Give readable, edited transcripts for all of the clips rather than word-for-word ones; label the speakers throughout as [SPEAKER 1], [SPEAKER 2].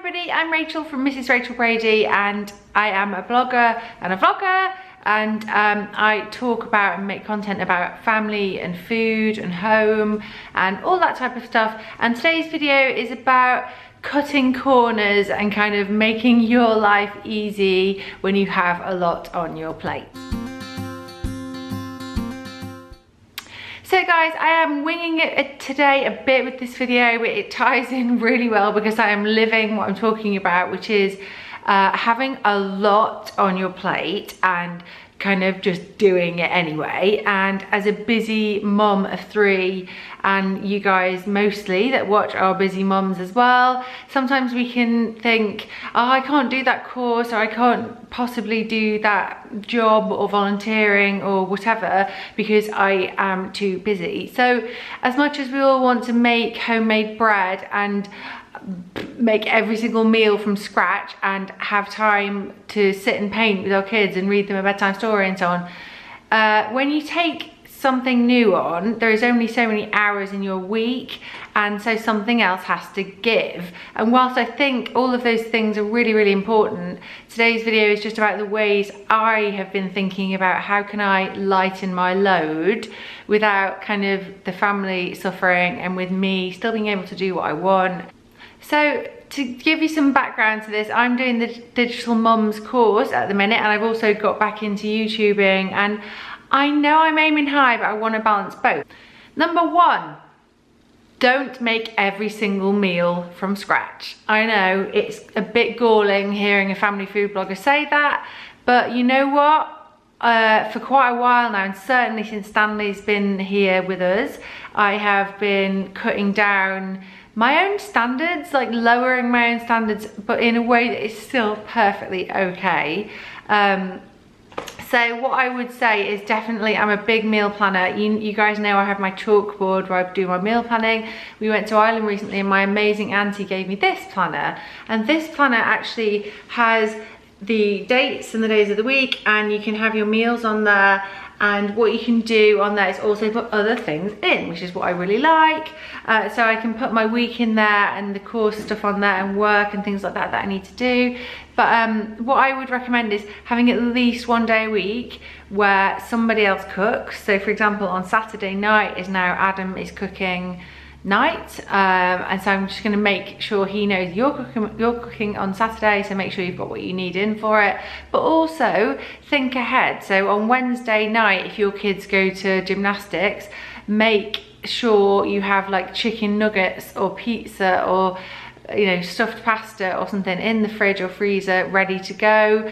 [SPEAKER 1] everybody, I'm Rachel from Mrs. Rachel Brady, and I am a blogger and a vlogger, and I talk about and make content about family and food and home and all that type of stuff. And today's video is about cutting corners and kind of making your life easy when you have a lot on your plate. So guys, I am winging it today a bit with this video, but it ties in really well because I am living what I'm talking about, which is having a lot on your plate and kind of just doing it anyway. And as a busy mum of 3, and you guys mostly that watch are busy mums as well, sometimes we can think, oh, I can't do that course, or I can't possibly do that job or volunteering or whatever because I am too busy. So as much as we all want to make homemade bread and make every single meal from scratch and have time to sit and paint with our kids and read them a bedtime story and so on, when you take something new on, there is only so many hours in your week, and so something else has to give. And whilst I think all of those things are really, really important, today's video is just about the ways I have been thinking about how can I lighten my load without kind of the family suffering and with me still being able to do what I want. So to give you some background to this, I'm doing the Digital Mums course at the minute, and I've also got back into YouTubing, and I know I'm aiming high, but I want to balance both. Number 1, don't make every single meal from scratch. I know it's a bit galling hearing a family food blogger say that, but you know what? For quite a while now, and certainly since Stanley's been here with us, I have been cutting down my own standards, like lowering my own standards, but in a way that is still perfectly okay. So what I would say is definitely, I'm a big meal planner. You guys know I have my chalkboard where I do my meal planning. We went to Ireland recently and my amazing auntie gave me this planner. And this planner actually has the dates and the days of the week, and you can have your meals on there. And what you can do on there is also put other things in, which is what I really like. So I can put my week in there and the course stuff on there and work and things like that that I need to do. But what I would recommend is having at least one day a week where somebody else cooks. So for example, on Saturday night is now Adam is cooking night, and so I'm just going to make sure he knows you're cooking on Saturday, so make sure you've got what you need in for it, but also think ahead. So on Wednesday night, if your kids go to gymnastics, make sure you have like chicken nuggets or pizza or, you know, stuffed pasta or something in the fridge or freezer ready to go.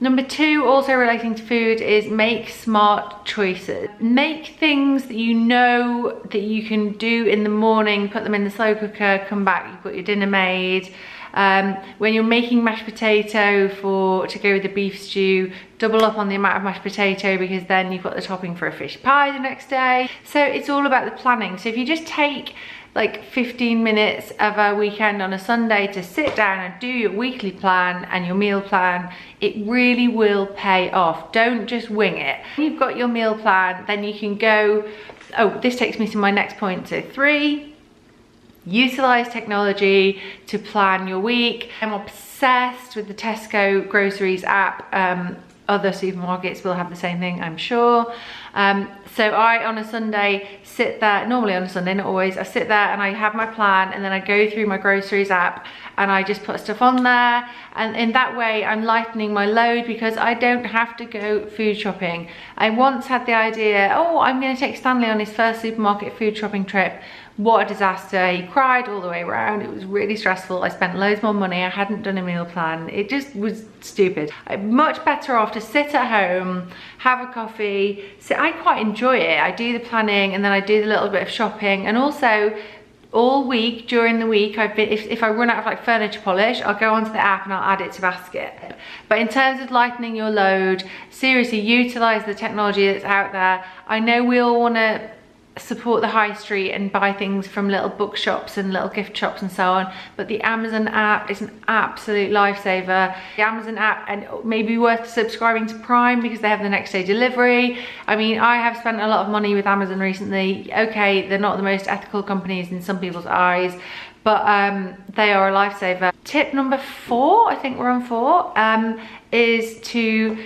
[SPEAKER 1] Number 2, also relating to food, is make smart choices. Make things that you know that you can do in the morning, put them in the slow cooker, come back, you've got your dinner made. When you're making mashed potato to go with the beef stew, double up on the amount of mashed potato because then you've got the topping for a fish pie the next day. So it's all about the planning. So if you just take like 15 minutes of a weekend on a Sunday to sit down and do your weekly plan and your meal plan, it really will pay off. Don't just wing it. When you've got your meal plan, then you can go, oh, this takes me to my next point. So 3, utilize technology to plan your week. I'm obsessed with the Tesco groceries app. Other supermarkets will have the same thing, I'm sure. So I, on a Sunday, sit there, normally on a Sunday, not always, I sit there and I have my plan, and then I go through my groceries app and I just put stuff on there. And in that way, I'm lightening my load because I don't have to go food shopping. I once had the idea, oh, I'm gonna take Stanley on his first supermarket food shopping trip. What a disaster. He cried all the way around. It was really stressful. I spent loads more money. I hadn't done a meal plan. It just was stupid. I'm much better off to sit at home, have a coffee. I quite enjoy it. I do the planning and then I do the little bit of shopping, and also all week, during the week, if I run out of like furniture polish, I'll go onto the app and I'll add it to basket. But in terms of lightening your load, seriously, utilize the technology that's out there. I know we all want to support the high street and buy things from little bookshops and little gift shops and so on, but the Amazon app is an absolute lifesaver. The Amazon app, and maybe worth subscribing to Prime because they have the next day delivery. I mean, I have spent a lot of money with Amazon recently. Okay, they're not the most ethical companies in some people's eyes, but they are a lifesaver. Tip number 4, I think we're on 4, is to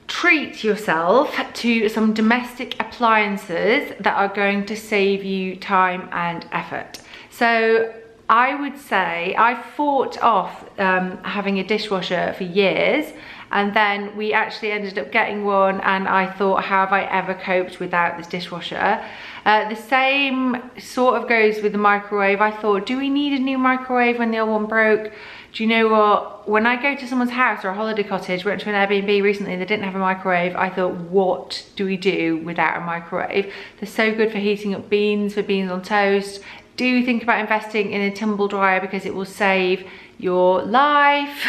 [SPEAKER 1] treat yourself to some domestic appliances that are going to save you time and effort. So I would say I fought off having a dishwasher for years, and then we actually ended up getting one, and I thought, how have I ever coped without this dishwasher? The same sort of goes with the microwave. I thought, do we need a new microwave when the old one broke? Do you know what? When I go to someone's house or a holiday cottage, went to an Airbnb recently, they didn't have a microwave. I thought, what do we do without a microwave? They're so good for heating up beans, for beans on toast. Do think about investing in a tumble dryer because it will save your life.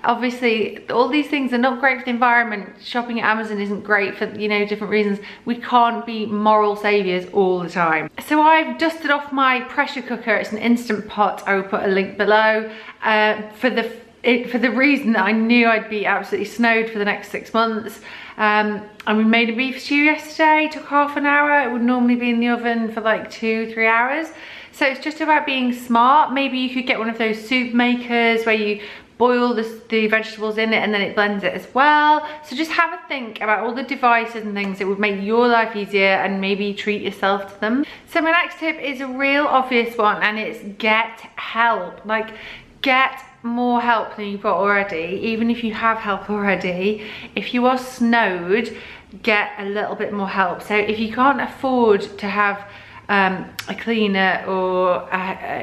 [SPEAKER 1] Obviously, all these things are not great for the environment. Shopping at Amazon isn't great for, you know, different reasons. We can't be moral saviors all the time. So I've dusted off my pressure cooker. It's an Instant Pot. I will put a link below for the reason that I knew I'd be absolutely snowed for the next 6 months. And we made a beef stew yesterday. Took half an hour. It would normally be in the oven for like 2-3 hours. So it's just about being smart. Maybe you could get one of those soup makers where you boil the vegetables in it and then it blends it as well. So just have a think about all the devices and things that would make your life easier, and maybe treat yourself to them. So my next tip is a real obvious one, and it's get help. Like, get more help than you've got already. Even if you have help already, if you are snowed, get a little bit more help. So if you can't afford to have a cleaner or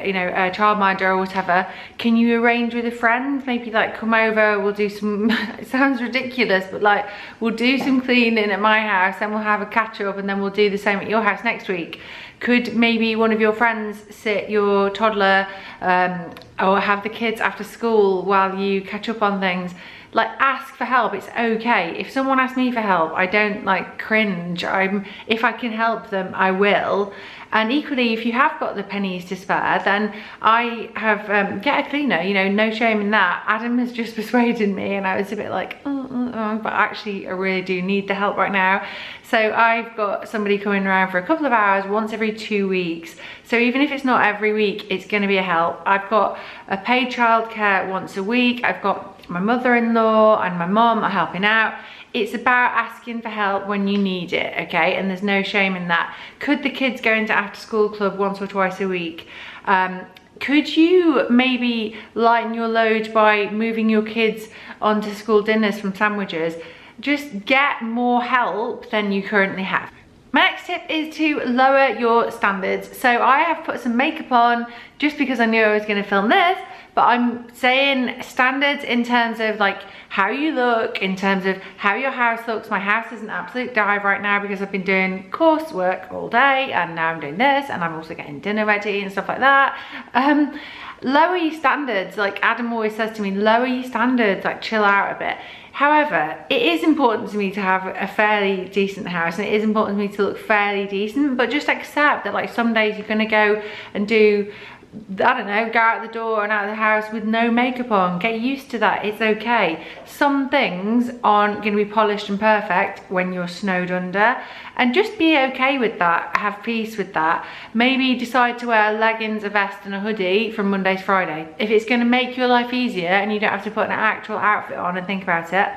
[SPEAKER 1] you know, a childminder or whatever, can you arrange with a friend? Maybe like come over, we'll do some it sounds ridiculous, but like we'll do some cleaning at my house, then we'll have a catch up, and then we'll do the same at your house next week. Could maybe one of your friends sit your toddler or have the kids after school while you catch up on things? Like, ask for help. It's okay. If someone asks me for help, I don't like cringe. If I can help them, I will. And equally, if you have got the pennies to spare, then I have get a cleaner, you know, no shame in that. Adam has just persuaded me, and I was a bit like, but actually I really do need the help right now. So I've got somebody coming around for a couple of hours once every 2 weeks. So even if it's not every week, it's going to be a help. I've got a paid childcare once a week. I've got my mother-in-law and my mom are helping out. It's about asking for help when you need it, okay? And there's no shame in that. Could the kids go into after school club once or twice a week? Could you maybe lighten your load by moving your kids onto school dinners from sandwiches? Just get more help than you currently have. My next tip is to lower your standards. So I have put some makeup on just because I knew I was going to film this, but I'm saying standards in terms of like how you look, in terms of how your house looks. My house is an absolute dive right now because I've been doing coursework all day, and now I'm doing this, and I'm also getting dinner ready and stuff like that. Lower your standards. Like Adam always says to me, lower your standards, like chill out a bit. However, it is important to me to have a fairly decent house, and it is important to me to look fairly decent, but just accept that like some days you're gonna go and do, I don't know, go out the door and out of the house with no makeup on. Get used to that, it's okay. Some things aren't gonna be polished and perfect when you're snowed under, and just be okay with that, have peace with that. Maybe decide to wear leggings, a vest and a hoodie from Monday to Friday. If it's gonna make your life easier and you don't have to put an actual outfit on and think about it.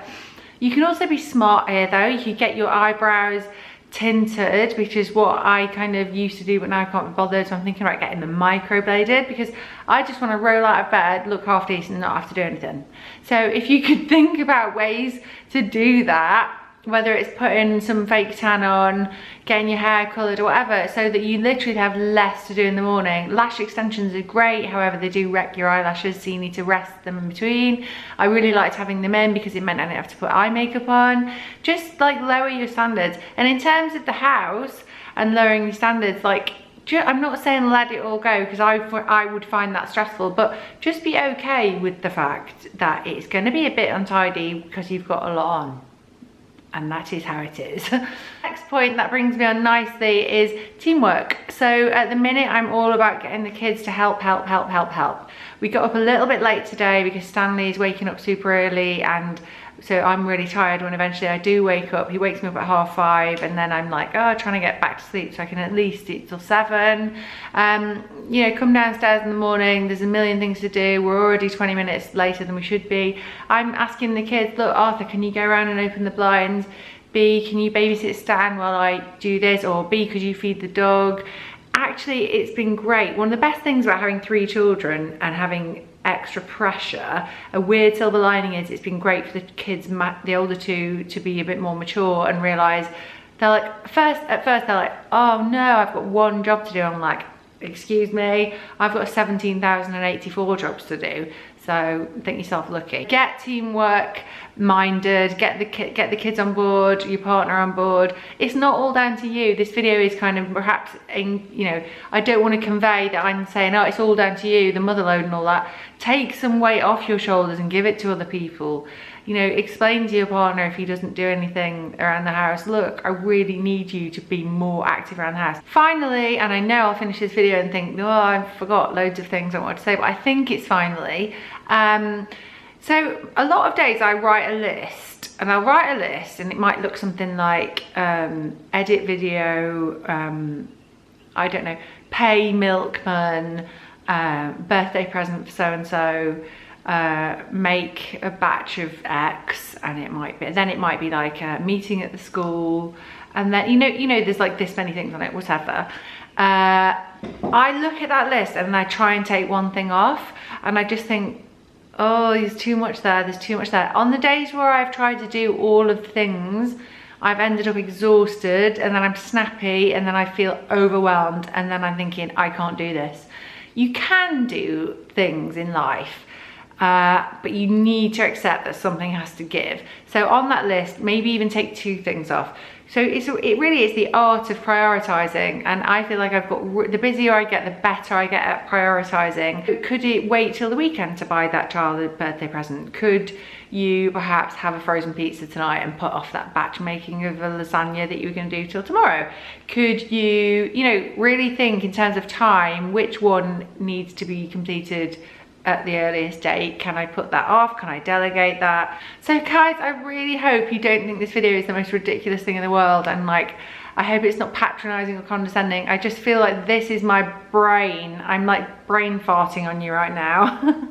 [SPEAKER 1] You can also be smart here though. You could get your eyebrows tinted, which is what I kind of used to do, but now I can't be bothered, so I'm thinking about getting them microbladed because I just want to roll out of bed, look half decent and not have to do anything. So if you could think about ways to do that, whether it's putting some fake tan on, getting your hair coloured or whatever, so that you literally have less to do in the morning. Lash extensions are great, however they do wreck your eyelashes, so you need to rest them in between. I really liked having them in because it meant I didn't have to put eye makeup on. Just like lower your standards. And in terms of the house and lowering your standards, like I'm not saying let it all go because I would find that stressful, but just be okay with the fact that it's going to be a bit untidy because you've got a lot on. And that is how it is. Next point that brings me on nicely is teamwork. So at the minute, I'm all about getting the kids to help. We got up a little bit late today because Stanley is waking up super early and So I'm really tired when eventually I do wake up. He wakes me up at 5:30, and then I'm like, oh, trying to get back to sleep so I can at least eat till 7. You know, come downstairs in the morning, there's a million things to do. We're already 20 minutes later than we should be. I'm asking the kids, look, Arthur, can you go around and open the blinds? B, can you babysit Stan while I do this? Or B, could you feed the dog? Actually, it's been great. One of the best things about having 3 children and having extra pressure, a weird silver lining is it's been great for the kids, the older 2, to be a bit more mature and realise they're like, at first they're like, oh no, I've got 1 job to do. I'm like, excuse me, I've got 17,084 jobs to do. So think yourself lucky. Get teamwork minded, get the kids on board, your partner on board. It's not all down to you. This video is kind of perhaps, you know, I don't want to convey that I'm saying, oh, it's all down to you, the mother load and all that. Take some weight off your shoulders and give it to other people. You know, explain to your partner if he doesn't do anything around the house, look, I really need you to be more active around the house. Finally, and I know I'll finish this video and think, oh, I forgot loads of things I wanted to say, but I think it's finally. So a lot of days I write a list, and I'll write a list and it might look something like edit video, I don't know, pay milkman, birthday present for so-and-so, make a batch of X, and it might be like a meeting at the school, and then you know there's like this many things on it, whatever. I look at that list and I try and take one thing off, and I just think, oh, there's too much there, there's too much there. On the days where I've tried to do all of the things, I've ended up exhausted, and then I'm snappy, and then I feel overwhelmed, and then I'm thinking, I can't do this. You can do things in life, but you need to accept that something has to give. So on that list, maybe even take 2 things off. So it really is the art of prioritizing, and I feel like I've got, the busier I get, the better I get at prioritizing. Could it wait till the weekend to buy that child a birthday present? Could you perhaps have a frozen pizza tonight and put off that batch making of a lasagna that you were going to do till tomorrow? Could you, you know, really think in terms of time, which one needs to be completed at the earliest date? Can I put that off? Can I delegate that? So guys, I really hope you don't think this video is the most ridiculous thing in the world, and like, I hope it's not patronizing or condescending. I just feel like this is my brain. I'm like brain farting on you right now.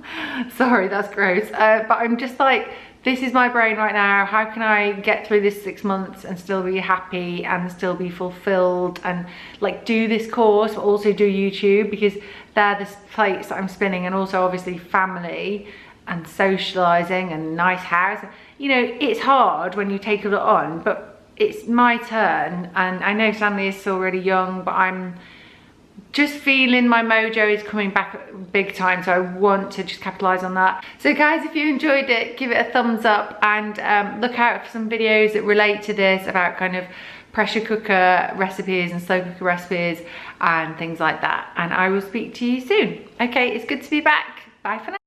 [SPEAKER 1] Sorry, that's gross. But I'm just like, this is my brain right now. How can I get through this 6 months and still be happy and still be fulfilled, and like do this course, but also do YouTube, because they're the plates that I'm spinning, and also obviously family and socializing and nice house. You know, it's hard when you take it on, but it's my turn, and I know Stanley is still really young, but I'm just feeling my mojo is coming back big time, so I want to just capitalize on that. So guys, if you enjoyed it, give it a thumbs up, and look out for some videos that relate to this, about kind of pressure cooker recipes and slow cooker recipes and things like that, and I will speak to you soon. Okay, it's good to be back. Bye for now.